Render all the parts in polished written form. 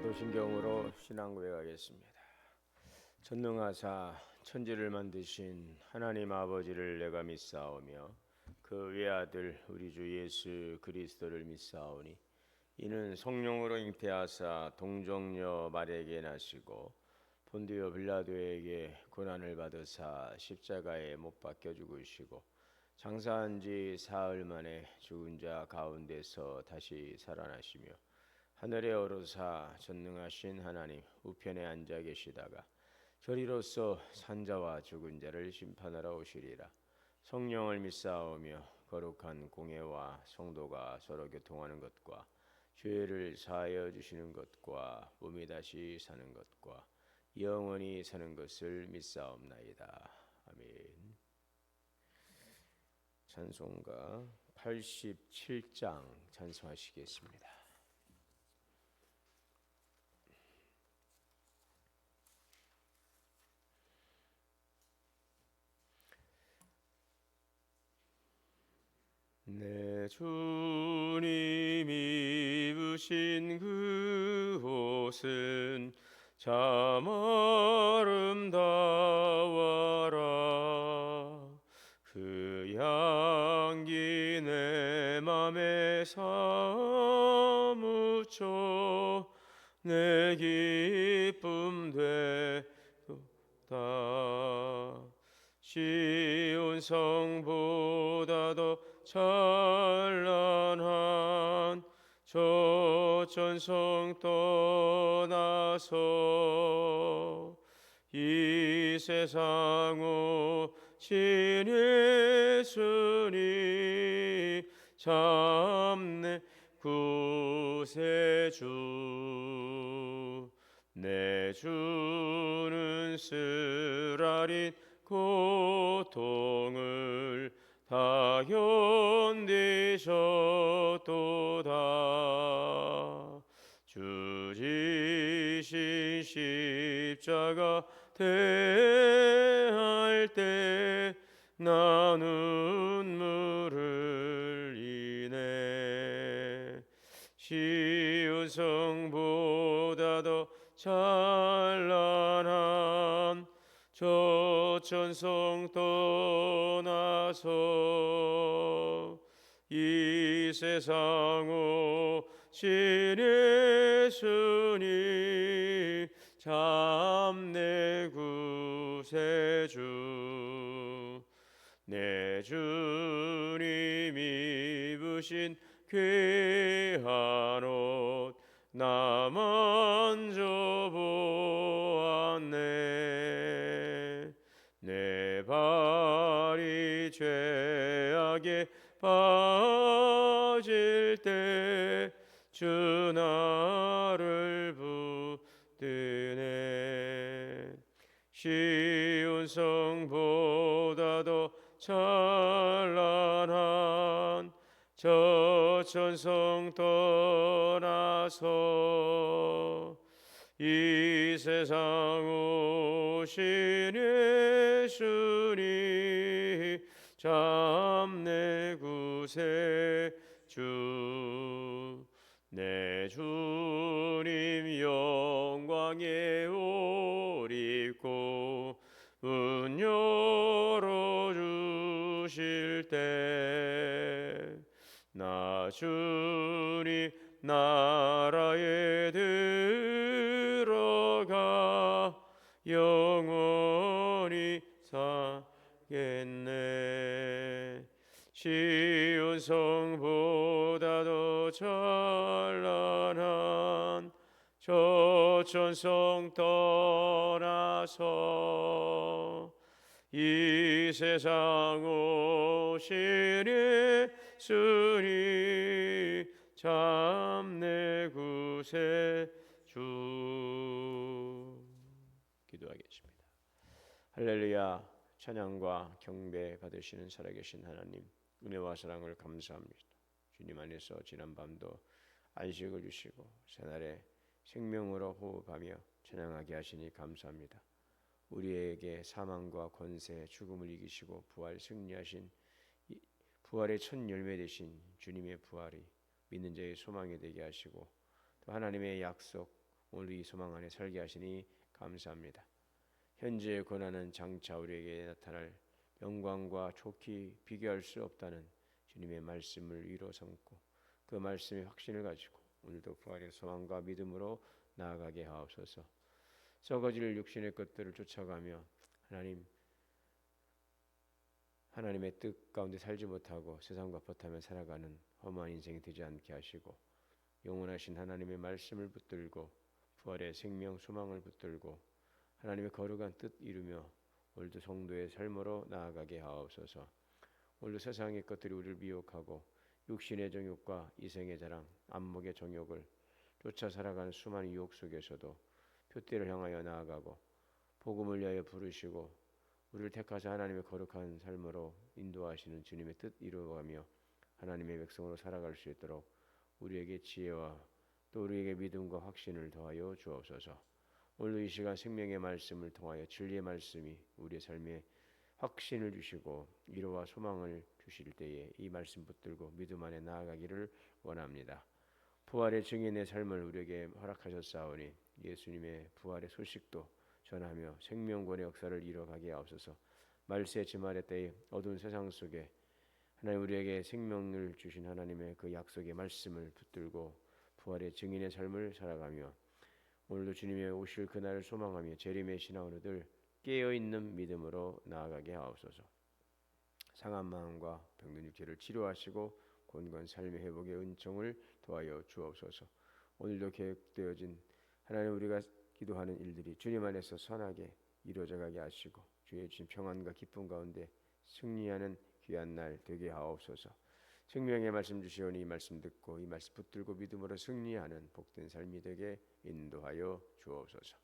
사도신경으로 신앙 고백하겠습니다. 전능하사 천지를 만드신 하나님 아버지를 내가 믿사오며 그 외아들 우리 주 예수 그리스도를 믿사오니 이는 성령으로 잉태하사 동정녀 마리아에게 나시고 본디오 빌라도에게 고난을 받으사 십자가에 못 박혀 죽으시고 장사한 지 사흘 만에 죽은 자 가운데서 다시 살아나시며 하늘에 오르사 전능하신 하나님 우편에 앉아 계시다가 저리로서 산자와 죽은 자를 심판하러 오시리라. 성령을 믿사오며 거룩한 공회와 성도가 서로 교통하는 것과 죄를 사하여 주시는 것과 몸이 다시 사는 것과 영원히 사는 것을 믿사옵나이다. 아멘. 찬송가 87장 찬송하시겠습니다. 내 주님이 입으신 그 옷은 참 아름다워라. 그 향기 내 맘에 사무쳐 내 기쁨 되도다. 시온 성보다 더 찬란한 저 천성 떠나서 이 세상 오신 예수님 참 내 구세주. 내 주는 쓰라린 고통을 다 견디셨도다. 주 지신 십자가 대할 때 나 눈물을 흘리네. 시온 성보다 더 찬란한 저 천성 떠나서 이 세상 오신 예수님 참 내 구세주. 내 주님 입으신 귀한 옷 나 만져보았네. 내 발이 죄악에 빠질 때 주 나를 붙드네. 시온 성보다 더 찬란한 저 천성 떠나서 이 세상 오신 예수님 참 내 구세주. 내 주님 영광의 옷 입고 문 열어주실 때 나 주님 나라에 들어가 영원히 살겠네. 시온 성보다 더 찬란한 저 천성 떠나서 이 세상 오신 예수님 참 내 구세주. 기도하겠습니다. 할렐루야. 찬양과 경배 받으시는 살아계신 하나님, 은혜와 사랑을 감사합니다. 주님 안에서 지난 밤도 안식을 주시고 새날에 생명으로 호흡하며 찬양하게 하시니 감사합니다. 우리에게 사망과 권세, 죽음을 이기시고 부활 승리하신 부활의 첫 열매 되신 주님의 부활이 믿는 자의 소망이 되게 하시고 또 하나님의 약속 오늘 이 소망 안에 살게 하시니 감사합니다. 현재의 고난은 장차 우리에게 나타날 영광과 좋게 비교할 수 없다는 주님의 말씀을 위로 삼고 그 말씀의 확신을 가지고 오늘도 부활의 소망과 믿음으로 나아가게 하옵소서. 썩어질 육신의 것들을 쫓아가며 하나님의 뜻 가운데 살지 못하고 세상과 버타며 살아가는 험한 인생이 되지 않게 하시고 영원하신 하나님의 말씀을 붙들고 부활의 생명 소망을 붙들고 하나님의 거룩한 뜻 이루며 오늘도 성도의 삶으로 나아가게 하옵소서. 오늘도 세상의 것들이 우리를 미혹하고 육신의 정욕과 이생의 자랑, 안목의 정욕을 쫓아 살아가는 수많은 유혹 속에서도 표대를 향하여 나아가고 복음을 위하여 부르시고 우리를 택하사 하나님의 거룩한 삶으로 인도하시는 주님의 뜻 이루어가며 하나님의 백성으로 살아갈 수 있도록 우리에게 지혜와 또 우리에게 믿음과 확신을 더하여 주옵소서. 오늘도 이 시간 생명의 말씀을 통하여 진리의 말씀이 우리의 삶에 확신을 주시고 위로와 소망을 주실 때에 이 말씀 붙들고 믿음 안에 나아가기를 원합니다. 부활의 증인의 삶을 우리에게 허락하셨사오니 예수님의 부활의 소식도 전하며 생명권의 역사를 이뤄가게 하옵소서. 말세 지말의 때에 어두운 세상 속에 하나님 우리에게 생명을 주신 하나님의 그 약속의 말씀을 붙들고 부활의 증인의 삶을 살아가며 오늘도 주님의 오실 그날을 소망하며 재림의 신앙으로들 깨어있는 믿음으로 나아가게 하옵소서. 상한 마음과 병든 육체를 치료하시고 곤고한 삶의 회복의 은총을 도하여 주옵소서. 오늘도 계획되어진 하나님 우리가 기도하는 일들이 주님 안에서 선하게 이루어져가게 하시고 주의 주신 평안과 기쁨 가운데 승리하는 귀한 날 되게 하옵소서. 생명의 말씀 주시오니 이 말씀 듣고 이 말씀 붙들고 믿음으로 승리하는 복된 삶이 되게 인도하여 주옵소서.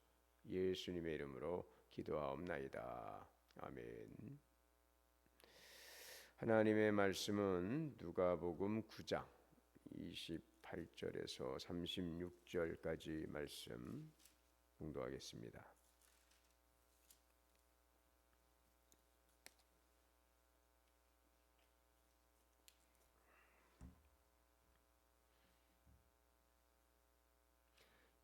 예수님의 이름으로 기도하옵나이다. 아멘. 하나님의 말씀은 누가복음 9장 28절에서 36절까지 말씀 봉독하겠습니다.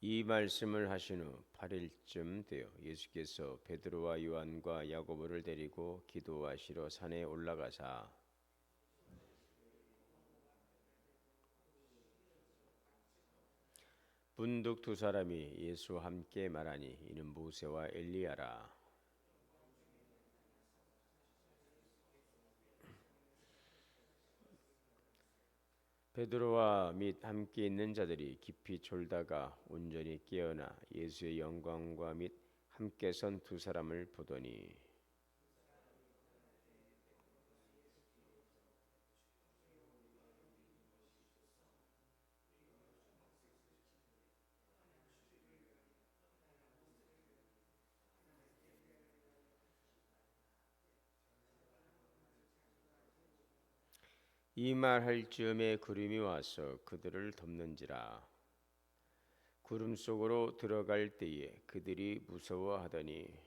이 말씀을 하신 후 8일쯤 되어 예수께서 베드로와 요한과 야고보를 데리고 기도하시러 산에 올라가사 문득 두 사람이 예수와 함께 말하니 이는 모세와 엘리야라. 베드로와 및 함께 있는 자들이 깊이 졸다가 온전히 깨어나 예수의 영광과 및 함께 선 두 사람을 보더니 이 말할 즈음에 구름이 와서 그들을 덮는지라. 구름 속으로 들어갈 때에 그들이 무서워하더니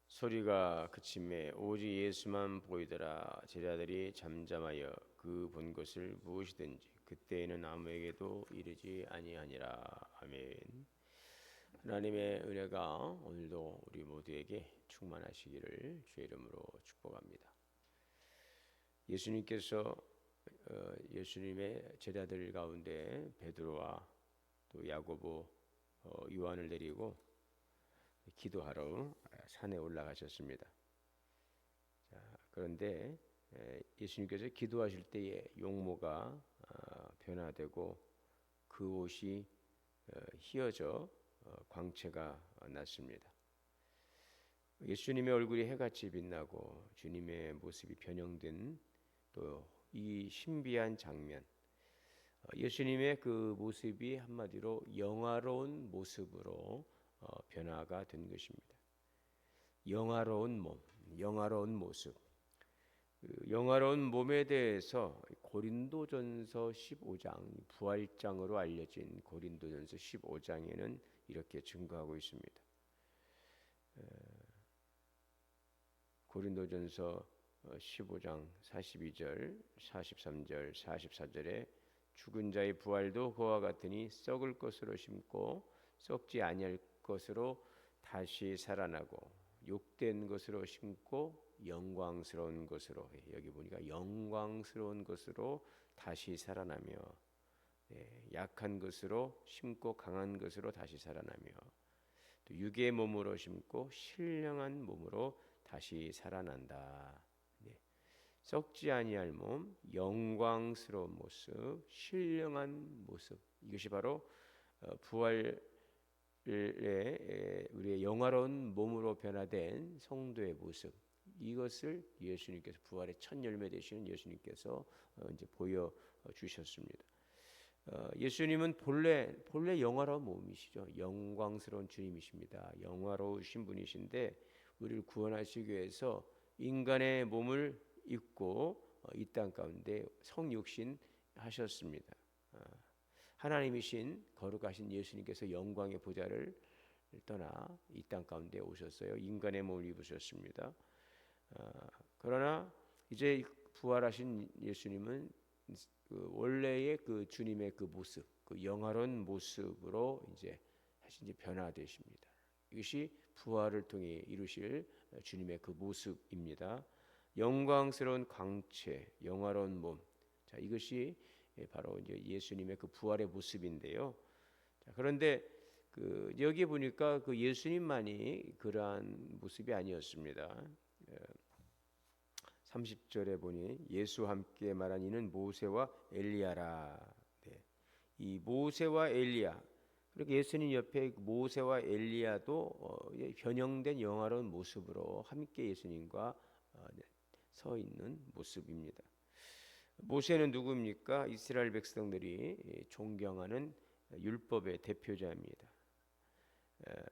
소리가 그침에 오직 예수만 보이더라. 제자들이 잠잠하여 그 본 것을 무엇이든지 그때에는 아무에게도 이르지 아니하니라. 아멘. 하나님의 은혜가 오늘도 우리 모두에게 충만하시기를 주의 이름으로 축복합니다. 예수님께서 예수님의 제자들 가운데 베드로와 또 야고보, 요한을 데리고 기도하러 산에 올라가셨습니다. 자, 그런데 예수님께서 기도하실 때에 용모가 변화되고 그 옷이 휘어져 광채가 났습니다. 예수님의 얼굴이 해같이 빛나고 주님의 모습이 변형된 또 이 신비한 장면, 예수님의 그 모습이 한마디로 영화로운 모습으로 변화가 된 것입니다. 영화로운 몸, 영화로운 모습. 그 영화로운 몸에 대해서 고린도전서 15장, 부활장으로 알려진 고린도전서 15장에는 이렇게 증거하고 있습니다. 고린도전서 15장 42절, 43절, 44절에 죽은 자의 부활도 그와 같으니 썩을 것으로 심고 썩지 아니할 것으로 다시 살아나고 욕된 것으로 심고 영광스러운 것으로, 여기 보니까 영광스러운 것으로 다시 살아나며, 약한 것으로 심고 강한 것으로 다시 살아나며, 또 육의 몸으로 심고 신령한 몸으로 다시 살아난다. 썩지 아니할 몸, 영광스러운 모습, 신령한 모습, 이것이 바로 부활의 우리의 영화로운 몸으로 변화된 성도의 모습, 이것을 예수님께서 부활의 첫 열매 되시는 예수님께서 이제 보여 주셨습니다. 예수님은 본래 영화로운 몸이시죠. 영광스러운 주님이십니다. 영화로우신 분이신데 우리를 구원하시기 위해서 인간의 몸을 입고 이 땅 가운데 성육신 하셨습니다. 하나님이신 거룩하신 예수님께서 영광의 보좌를 떠나 이 땅 가운데 오셨어요. 인간의 몸을 입으셨습니다. 그러나 이제 부활하신 예수님은 그 원래의 그 주님의 그 모습, 그 영화로운 모습으로 이제 다시 이제 변화되십니다. 이것이 부활을 통해 이루실 주님의 그 모습입니다. 영광스러운 광채, 영화로운 몸. 자, 이것이 바로 이제 예수님의 그 부활의 모습인데요. 자, 그런데 그 여기 보니까 그 예수님만이 그러한 모습이 아니었습니다. 30절에 보니 예수와 함께 말한 이는 모세와 엘리야라. 이 모세와 엘리야, 그렇게 예수님 옆에 모세와 엘리야도 변형된 영화로운 모습으로 함께 예수님과 서 있는 모습입니다. 모세는 누구입니까? 이스라엘 백성들이 존경하는 율법의 대표자입니다.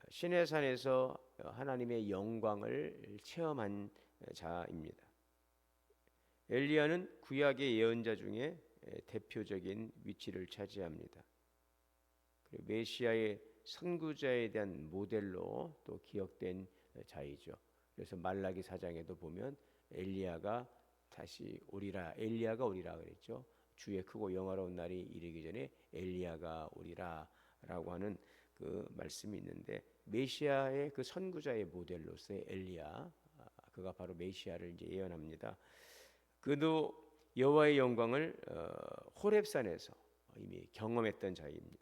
시내산에서 하나님의 영광을 체험한 자입니다. 엘리야는 구약의 예언자 중에 대표적인 위치를 차지합니다. 그리고 메시아의 선구자에 대한 모델로 또 기억된 자이죠. 그래서 말라기 4장에도 보면 엘리야가 다시 오리라, 엘리야가 오리라 그랬죠. 주의 크고 영화로운 날이 이르기 전에 엘리야가 오리라라고 하는 그 말씀이 있는데, 메시아의 그 선구자의 모델로서의 엘리야, 그가 바로 메시아를 이제 예언합니다. 그도 여호와의 영광을 호렙산에서 이미 경험했던 자입니다.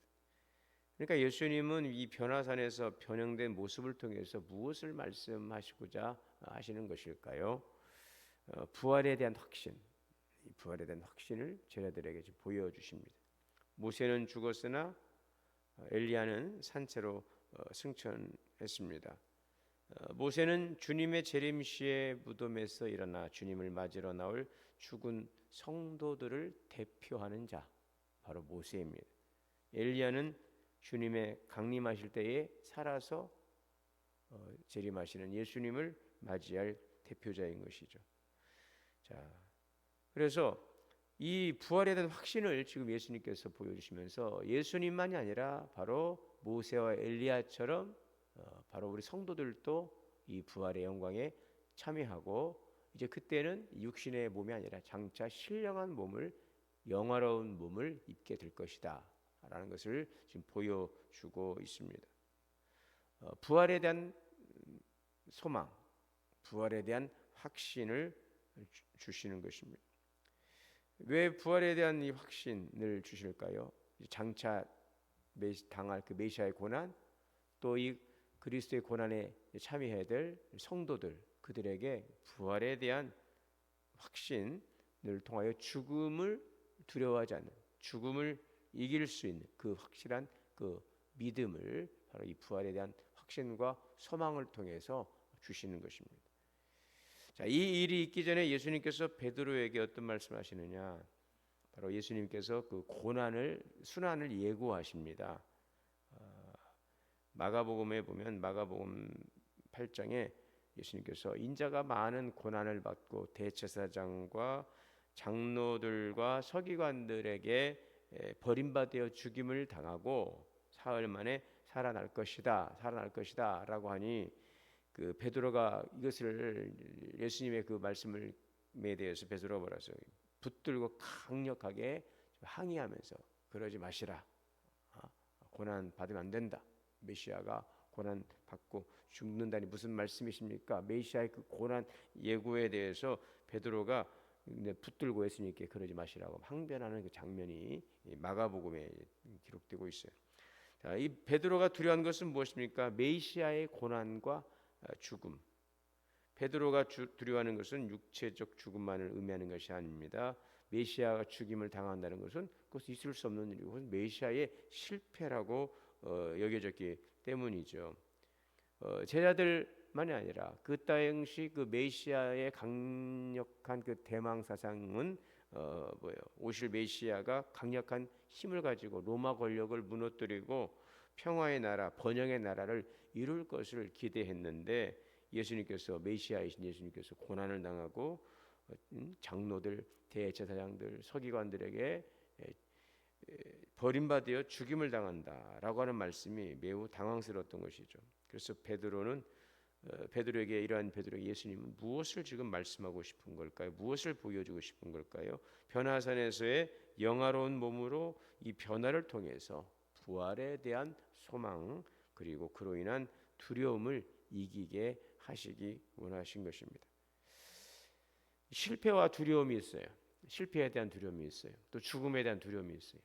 그러니까 예수님은 이 변화산에서 변형된 모습을 통해서 무엇을 말씀하시고자 하시는 것일까요? 부활에 대한 확신, 이 부활에 대한 확신을 제자들에게 보여주십니다. 모세는 죽었으나 엘리야는 산채로 승천했습니다. 모세는 주님의 재림시의 무덤에서 일어나 주님을 맞으러 나올 죽은 성도들을 대표하는 자, 바로 모세입니다. 엘리야는 주님의 강림하실 때에 살아서 재림하시는 예수님을 맞이할 대표자인 것이죠. 자, 그래서 이 부활에 대한 확신을 지금 예수님께서 보여주시면서 예수님만이 아니라 바로 모세와 엘리야처럼 바로 우리 성도들도 이 부활의 영광에 참여하고, 이제 그때는 육신의 몸이 아니라 장차 신령한 몸을, 영화로운 몸을 입게 될 것이다 라는 것을 지금 보여주고 있습니다. 부활에 대한 소망, 부활에 대한 확신을 주시는 것입니다. 왜 부활에 대한 이 확신을 주실까요? 장차 당할 그 메시아의 고난, 또 이 그리스도의 고난에 참여해야 될 성도들, 그들에게 부활에 대한 확신을 통하여 죽음을 두려워하지 않는, 죽음을 이길 수 있는 그 확실한 그 믿음을 바로 이 부활에 대한 확신과 소망을 통해서 주시는 것입니다. 자, 이 일이 있기 전에 예수님께서 베드로에게 어떤 말씀하시느냐? 바로 예수님께서 그 고난을, 순환을 예고하십니다. 마가복음에 보면 마가복음 8장에 예수님께서 인자가 많은 고난을 받고 대제사장과 장로들과 서기관들에게 버림받아 죽임을 당하고 사흘 만에 살아날 것이다 라고 하니, 그 베드로가 이것을, 예수님의 그 말씀을 대해서 베드로가 뭐라 했어요? 붙들고 강력하게 항의하면서 그러지 마시라. 고난 받으면 안 된다. 메시아가 고난 받고 죽는다니 무슨 말씀이십니까? 메시아의 그 고난 예고에 대해서 베드로가 붙들고 했으니까 그러지 마시라고 항변하는 그 장면이 마가복음에 기록되고 있어요. 자, 이 베드로가 두려워한 것은 무엇입니까? 메시아의 고난과 죽음. 베드로가 두려워하는 것은 육체적 죽음만을 의미하는 것이 아닙니다. 메시아가 죽임을 당한다는 것은 그것은 있을 수 없는 일이고 그것은 메시아의 실패라고 여겨졌기 때문이죠. 제자들만이 아니라 그 당시 그 메시아의 강력한 그 대망 사상은 오실 메시아가 강력한 힘을 가지고 로마 권력을 무너뜨리고 평화의 나라, 번영의 나라를 이룰 것을 기대했는데 예수님께서 메시아이신 예수님께서 고난을 당하고 장로들, 대제사장들, 서기관들에게 버림받아 죽임을 당한다라고 하는 말씀이 매우 당황스러웠던 것이죠. 그래서 베드로에게 이러한 베드로에게 예수님은 무엇을 지금 말씀하고 싶은 걸까요? 무엇을 보여주고 싶은 걸까요? 변화산에서의 영화로운 몸으로 이 변화를 통해서 부활에 대한 소망 그리고 그로 인한 두려움을 이기게 하시기 원하신 것입니다. 실패와 두려움이 있어요. 실패에 대한 두려움이 있어요. 또 죽음에 대한 두려움이 있어요.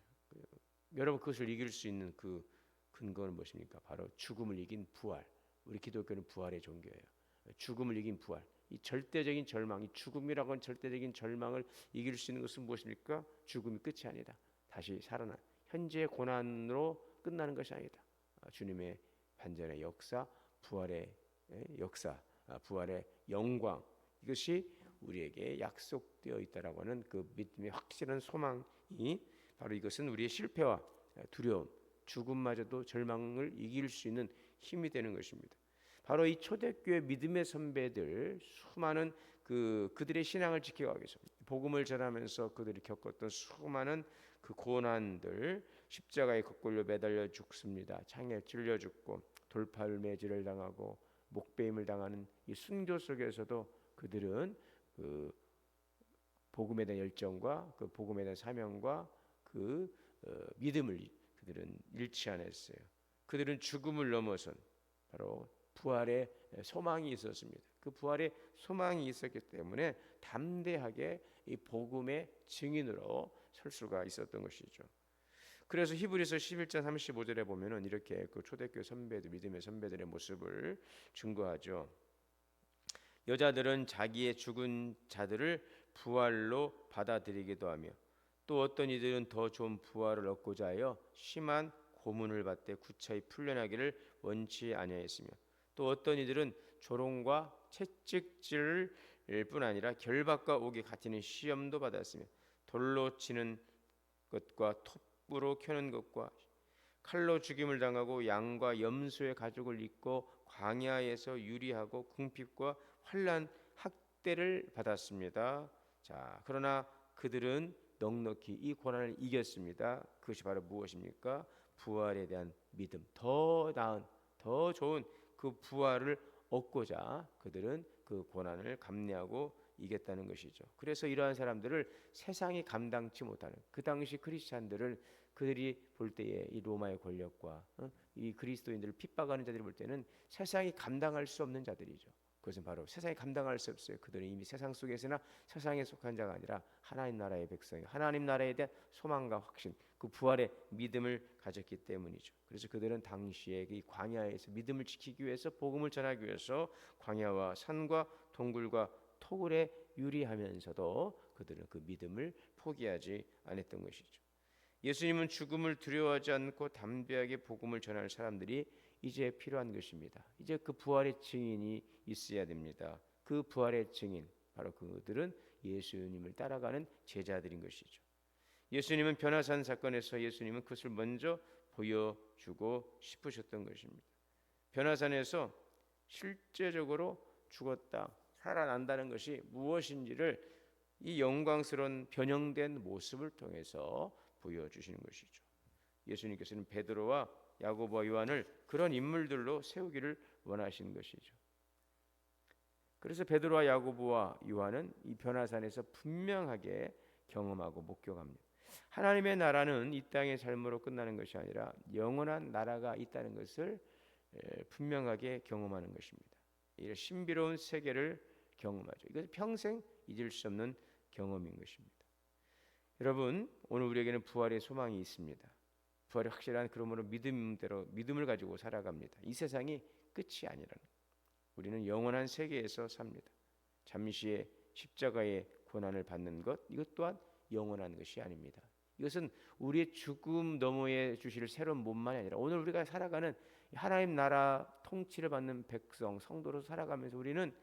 여러분 그것을 이길 수 있는 그 근거는 무엇입니까? 바로 죽음을 이긴 부활. 우리 기독교는 부활의 종교예요. 죽음을 이긴 부활. 이 절대적인 절망, 이 죽음이라고 하는 절대적인 절망을 이길 수 있는 것은 무엇입니까? 죽음이 끝이 아니다. 다시 살아난 현재의 고난으로 끝나는 것이 아니다. 주님의 반전의 역사, 부활의 역사, 부활의 영광 이것이 우리에게 약속되어 있다라고 하는 그 믿음의 확실한 소망이 바로 이것은 우리의 실패와 두려움, 죽음마저도 절망을 이길 수 있는 힘이 되는 것입니다. 바로 이 초대교회 믿음의 선배들 수많은 그들의 신앙을 지켜가기 위해서 복음을 전하면서 그들이 겪었던 수많은 그 고난들 십자가에 거꾸로 매달려 죽습니다. 창에 찔려 죽고 돌팔매질을 당하고 목베임을 당하는 이 순교 속에서도 그들은 그 복음에 대한 열정과 그 복음에 대한 사명과 그 믿음을 그들은 잃지 않았어요. 그들은 죽음을 넘어선 바로 부활의 소망이 있었습니다. 그 부활의 소망이 있었기 때문에 담대하게 이 복음의 증인으로 설 수가 있었던 것이죠. 그래서 히브리서 11장 35절에 보면은 이렇게 그 초대교회 선배들, 믿음의 선배들의 모습을 증거하죠. 여자들은 자기의 죽은 자들을 부활로 받아들이기도 하며 또 어떤 이들은 더 좋은 부활을 얻고자 하여 심한 고문을 받되 구차히 풀려나기를 원치 아니하였으며 또 어떤 이들은 조롱과 채찍질을 뿐 아니라 결박과 옥에 갇히는 시험도 받았으며 돌로 치는 것과 톱으로 켜는 것과 칼로 죽임을 당하고 양과 염소의 가죽을 입고 광야에서 유리하고 궁핍과 환난 학대를 받았습니다. 자, 그러나 그들은 넉넉히 이 고난을 이겼습니다. 그것이 바로 무엇입니까? 부활에 대한 믿음. 더 나은, 더 좋은 그 부활을 얻고자 그들은 그 고난을 감내하고 이겼다는 것이죠. 그래서 이러한 사람들을 세상이 감당치 못하는 그 당시 크리스찬들을 그들이 볼 때에 이 로마의 권력과 이 그리스도인들을 핍박하는 자들이 볼 때는 세상이 감당할 수 없는 자들이죠. 그것은 바로 세상이 감당할 수 없어요. 그들은 이미 세상 속에서나 세상에 속한 자가 아니라 하나님 나라의 백성이 하나님 나라에 대한 소망과 확신, 그 부활의 믿음을 가졌기 때문이죠. 그래서 그들은 당시에 이 광야에서 믿음을 지키기 위해서 복음을 전하기 위해서 광야와 산과 동굴과 토굴에 유리하면서도 그들은 그 믿음을 포기하지 않았던 것이죠. 예수님은 죽음을 두려워하지 않고 담대하게 복음을 전할 사람들이 이제 필요한 것입니다. 이제 그 부활의 증인이 있어야 됩니다. 그 부활의 증인, 바로 그들은 예수님을 따라가는 제자들인 것이죠. 예수님은 변화산 사건에서 예수님은 그것을 먼저 보여주고 싶으셨던 것입니다. 변화산에서 실제적으로 죽었다, 살아난다는 것이 무엇인지를 이 영광스러운 변형된 모습을 통해서 보여주시는 것이죠. 예수님께서는 베드로와 야고보와 요한을 그런 인물들로 세우기를 원하시는 것이죠. 그래서 베드로와 야고보와 요한은 이 변화산에서 분명하게 경험하고 목격합니다. 하나님의 나라는 이 땅의 삶으로 끝나는 것이 아니라 영원한 나라가 있다는 것을 분명하게 경험하는 것입니다. 이 신비로운 세계를 경험하죠. 이것은 평생 잊을 수 없는 경험인 것입니다. 여러분, 오늘 우리에게는 부활의 소망이 있습니다. 부활이 확실한 그러므로 믿음을 가지고 살아갑니다. 이 세상이 끝이 아니라는 것. 우리는 영원한 세계에서 삽니다. 잠시의 십자가의 고난을 받는 것, 이것 또한 영원한 것이 아닙니다. 이것은 우리의 죽음 너머에 주실 새로운 몸만이 아니라 오늘 우리가 살아가는 하나님 나라 통치를 받는 백성, 성도로 살아가면서 우리는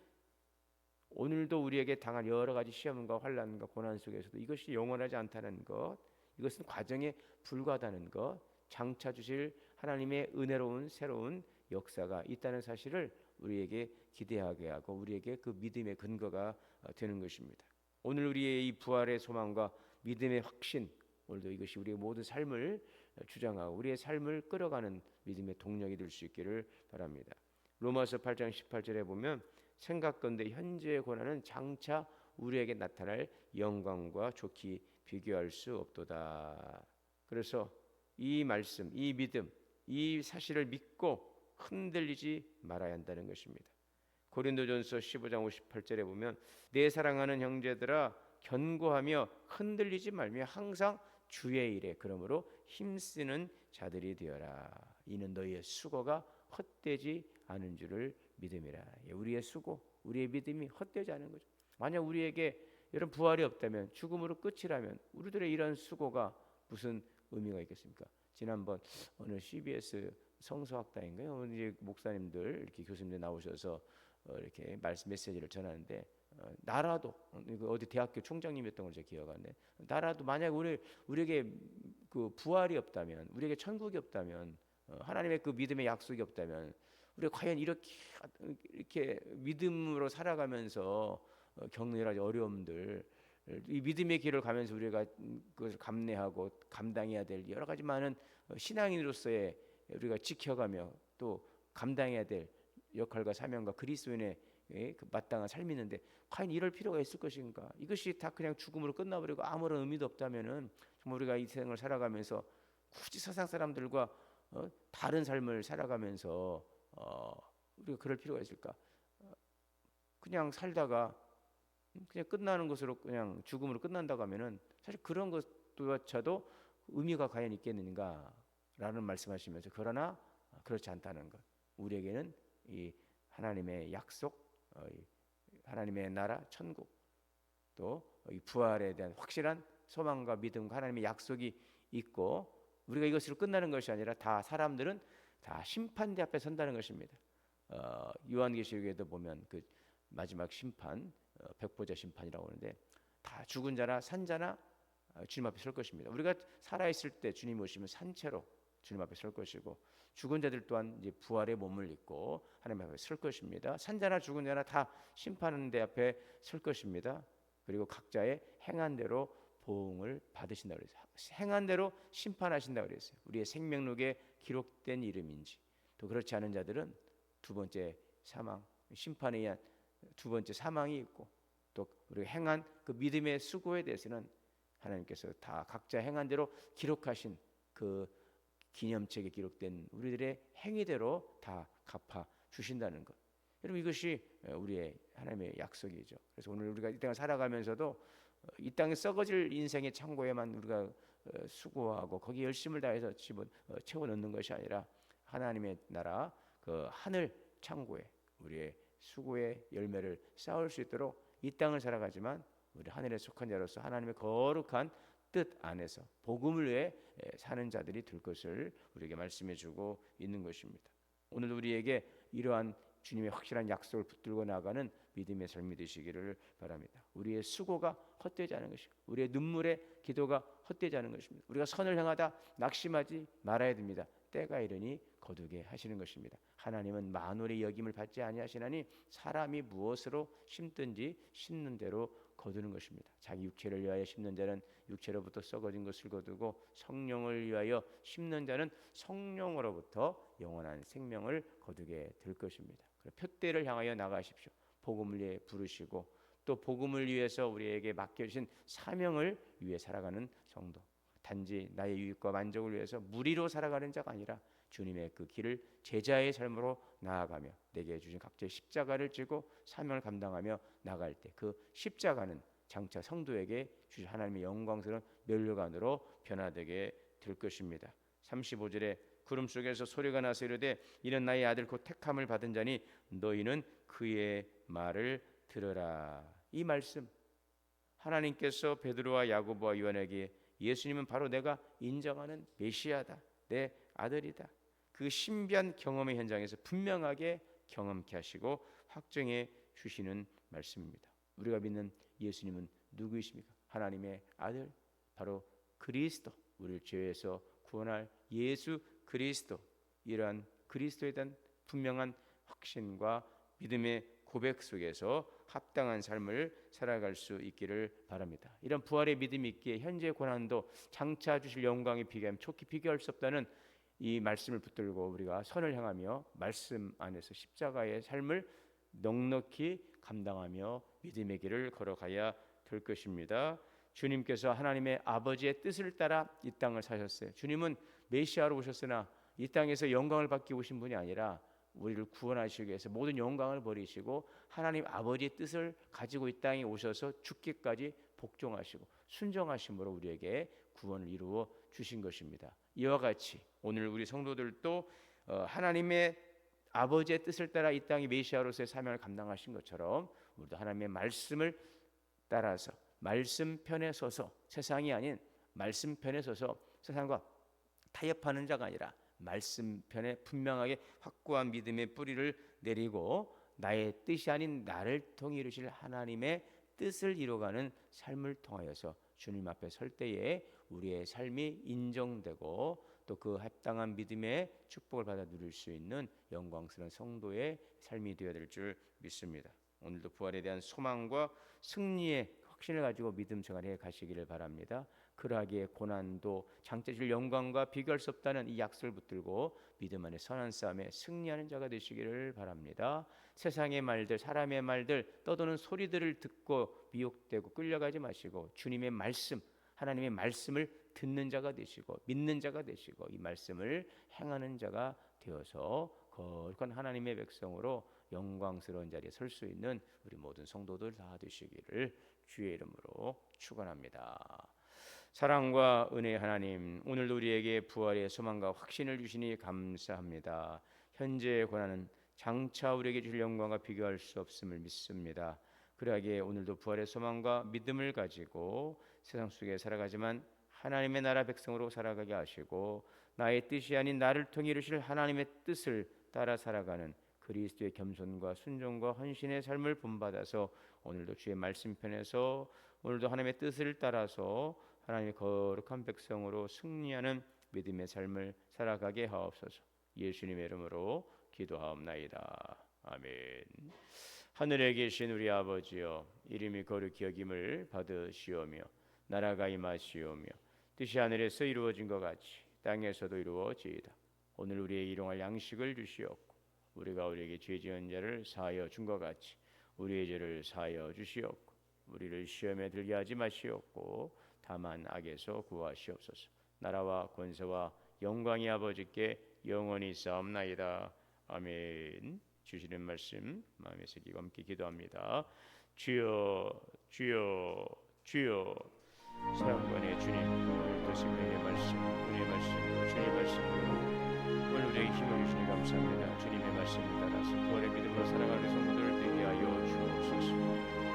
오늘도 우리에게 당한 여러 가지 시험과 환난과 고난 속에서도 이것이 영원하지 않다는 것, 이것은 과정에 불과하다는 것, 장차 주실 하나님의 은혜로운 새로운 역사가 있다는 사실을 우리에게 기대하게 하고 우리에게 그 믿음의 근거가 되는 것입니다. 오늘 우리의 이 부활의 소망과 믿음의 확신, 오늘도 이것이 우리의 모든 삶을 주장하고 우리의 삶을 끌어가는 믿음의 동력이 될 수 있기를 바랍니다. 로마서 8장 18절에 보면 생각건대 현재의 고난은 장차 우리에게 나타날 영광과 좋게 비교할 수 없도다. 그래서 이 말씀, 이 믿음, 이 사실을 믿고 흔들리지 말아야 한다는 것입니다. 고린도전서 15장 58절에 보면 내 사랑하는 형제들아 견고하며 흔들리지 말며 항상 주의 일에 그러므로 힘쓰는 자들이 되어라. 이는 너희의 수고가 헛되지 않은 줄을 믿음이라. 우리의 수고, 우리의 믿음이 헛되지 않은 거죠. 만약 우리에게 이런 부활이 없다면, 죽음으로 끝이라면 우리들의 이런 수고가 무슨 의미가 있겠습니까? 지난번 어느 CBS 성서학당인가요? 이제 목사님들 이렇게 교수님들 나오셔서 이렇게 말씀 메시지를 전하는데 나라도 어디 대학교 총장님이었던 걸 제가 기억하는데 나라도 만약 우리에게 그 부활이 없다면, 우리에게 천국이 없다면, 하나님의 그 믿음의 약속이 없다면 우리가 과연 이렇게 믿음으로 살아가면서 겪는 여러 가지 어려움들, 이 믿음의 길을 가면서 우리가 그것을 감내하고 감당해야 될 여러 가지 많은 신앙인으로서의 우리가 지켜가며 또 감당해야 될 역할과 사명과 그리스도인의 그 마땅한 삶이 있는데 과연 이럴 필요가 있을 것인가? 이것이 다 그냥 죽음으로 끝나버리고 아무런 의미도 없다면은 정말 우리가 이 생을 살아가면서 굳이 세상 사람들과 다른 삶을 살아가면서 우리가 그럴 필요가 있을까? 그냥 살다가 그냥 끝나는 것으로 그냥 죽음으로 끝난다고 하면은 사실 그런 것조차도 의미가 과연 있겠는가라는 말씀하시면서 그러나 그렇지 않다는 것. 우리에게는 이 하나님의 약속, 하나님의 나라, 천국, 또 이 부활에 대한 확실한 소망과 믿음과 하나님의 약속이 있고 우리가 이것으로 끝나는 것이 아니라 다 사람들은 다 심판대 앞에 선다는 것입니다. 요한계시록에도 보면 그 마지막 심판, 백보자 심판이라고 하는데 다 죽은 자나 산 자나 주님 앞에 설 것입니다. 우리가 살아 있을 때 주님 오시면 산채로 주님 앞에 설 것이고 죽은 자들 또한 이제 부활의 몸을 입고 하나님 앞에 설 것입니다. 산 자나 죽은 자나 다 심판대 앞에 설 것입니다. 그리고 각자의 행한 대로 보응을 받으신다고 그랬어요. 행한 대로 심판하신다고 그랬어요. 우리의 생명록에 기록된 이름인지 또 그렇지 않은 자들은 두 번째 사망, 심판에 의한 두 번째 사망이 있고 또 우리가 행한 그 믿음의 수고에 대해서는 하나님께서 다 각자 행한 대로 기록하신 그 기념책에 기록된 우리들의 행위대로 다 갚아 주신다는 것. 여러분 이것이 우리의 하나님의 약속이죠. 그래서 오늘 우리가 이 땅을 살아가면서도 이 땅에 썩어질 인생의 창고에만 우리가 수고하고 거기에 열심을 다해서 채워 넣는 것이 아니라 하나님의 나라 그 하늘 창고에 우리의 수고의 열매를 쌓을 수 있도록 이 땅을 살아가지만 우리 하늘에 속한 자로서 하나님의 거룩한 뜻 안에서 복음을 위해 사는 자들이 될 것을 우리에게 말씀해 주고 있는 것입니다. 오늘 우리에게 이러한 주님의 확실한 약속을 붙들고 나가는 믿음의 삶이 되시기를 바랍니다. 우리의 수고가 헛되지 않은 것이고 우리의 눈물의 기도가 헛되지 않은 것입니다. 우리가 선을 향하다 낙심하지 말아야 됩니다. 때가 이르니 거두게 하시는 것입니다. 하나님은 만월의 여김을 받지 아니하시나니 사람이 무엇으로 심든지 심는 대로 거두는 것입니다. 자기 육체를 위하여 심는 자는 육체로부터 썩어진 것을 거두고 성령을 위하여 심는 자는 성령으로부터 영원한 생명을 거두게 될 것입니다. 표대를 향하여 나가십시오. 복음을 위해 부르시고 또 복음을 위해서 우리에게 맡겨주신 사명을 위해 살아가는 성도, 단지 나의 유익과 만족을 위해서 무리로 살아가는 자가 아니라 주님의 그 길을 제자의 삶으로 나아가며 내게 주신 각자의 십자가를 지고 사명을 감당하며 나갈 때 그 십자가는 장차 성도에게 주신 하나님의 영광스러운 면류관으로 변화되게 될 것입니다. 35절에 구름 속에서 소리가 나서 이르되 이는 나의 아들 곧 택함을 받은 자니 너희는 그의 말을 들으라. 이 말씀, 하나님께서 베드로와 야고보와 요한에게 예수님은 바로 내가 인정하는 메시아다, 내 아들이다, 그 신비한 경험의 현장에서 분명하게 경험케 하시고 확정해 주시는 말씀입니다. 우리가 믿는 예수님은 누구이십니까? 하나님의 아들, 바로 그리스도, 우리를 죄에서 구원할 예수 그리스도. 이러한 그리스도에 대한 분명한 확신과 믿음의 고백 속에서 합당한 삶을 살아갈 수 있기를 바랍니다. 이런 부활의 믿음이 있기에 현재의 고난도 장차 주실 영광에 비교하면 촉히 비교할 수 없다는 이 말씀을 붙들고 우리가 선을 향하며 말씀 안에서 십자가의 삶을 넉넉히 감당하며 믿음의 길을 걸어가야 될 것입니다. 주님께서 하나님의 아버지의 뜻을 따라 이 땅을 사셨어요. 주님은 메시아로 오셨으나 이 땅에서 영광을 받기 오신 분이 아니라 우리를 구원하시기 위해서 모든 영광을 버리시고 하나님 아버지의 뜻을 가지고 이 땅에 오셔서 죽기까지 복종하시고 순종하심으로 우리에게 구원을 이루어 주신 것입니다. 이와 같이 오늘 우리 성도들도 하나님의 아버지의 뜻을 따라 이 땅에 메시아로서의 사명을 감당하신 것처럼 우리도 하나님의 말씀을 따라서 말씀 편에 서서, 세상이 아닌 말씀 편에 서서 세상과 타협하는 자가 아니라 말씀 편에 분명하게 확고한 믿음의 뿌리를 내리고 나의 뜻이 아닌 나를 통해 이루실 하나님의 뜻을 이루어가는 삶을 통하여서 주님 앞에 설 때에 우리의 삶이 인정되고 또 그 합당한 믿음의 축복을 받아 누릴 수 있는 영광스러운 성도의 삶이 되어야 될 줄 믿습니다. 오늘도 부활에 대한 소망과 승리의 확신을 가지고 믿음 생활에 가시기를 바랍니다. 그러하기에 고난도 장차 줄 영광과 비교할 수 없다는 이 약속을 붙들고 믿음 안에 선한 싸움에 승리하는 자가 되시기를 바랍니다. 세상의 말들, 사람의 말들, 떠도는 소리들을 듣고 미혹되고 끌려가지 마시고 주님의 말씀, 하나님의 말씀을 듣는 자가 되시고 믿는 자가 되시고 이 말씀을 행하는 자가 되어서 거룩한 하나님의 백성으로 영광스러운 자리에 설 수 있는 우리 모든 성도들 다 되시기를 주의 이름으로 축원합니다. 사랑과 은혜의 하나님, 오늘도 우리에게 부활의 소망과 확신을 주시니 감사합니다. 현재의 고난은 장차 우리에게 주실 영광과 비교할 수 없음을 믿습니다. 그러하기에 오늘도 부활의 소망과 믿음을 가지고 세상 속에 살아가지만 하나님의 나라 백성으로 살아가게 하시고 나의 뜻이 아닌 나를 통해 이루실 하나님의 뜻을 따라 살아가는 그리스도의 겸손과 순종과 헌신의 삶을 본받아서 오늘도 주의 말씀편에서 오늘도 하나님의 뜻을 따라서 하나님의 거룩한 백성으로 승리하는 믿음의 삶을 살아가게 하옵소서. 예수님의 이름으로 기도하옵나이다. 아멘. 하늘에 계신 우리 아버지여, 이름이 거룩히 여김을 받으시오며 나라가 임하시오며 뜻이 하늘에서 이루어진 것 같이 땅에서도 이루어지이다. 오늘 우리의 일용할 양식을 주시옵고 우리가 우리에게 죄 지은 자를 사하여 준 것 같이 우리의 죄를 사하여 주시옵고 우리를 시험에 들게 하지 마시옵고 다만 악에서 구하시옵소서. 나라와 권세와 영광이 아버지께 영원히 있사옵나이다. 아멘. 주시는 말씀 마음에 새기고 함께 기도합니다. 주여 주여 주여. 사랑관의 주님, 오늘도 주님의 말씀, 우리의 말씀으로 주님의 말씀으로 오늘 우리에게 힘을 주시니 감사합니다. 주님의 말씀을 따라서 부활의 믿음으로 살아가는 성도들 되게 하여 주옵소서.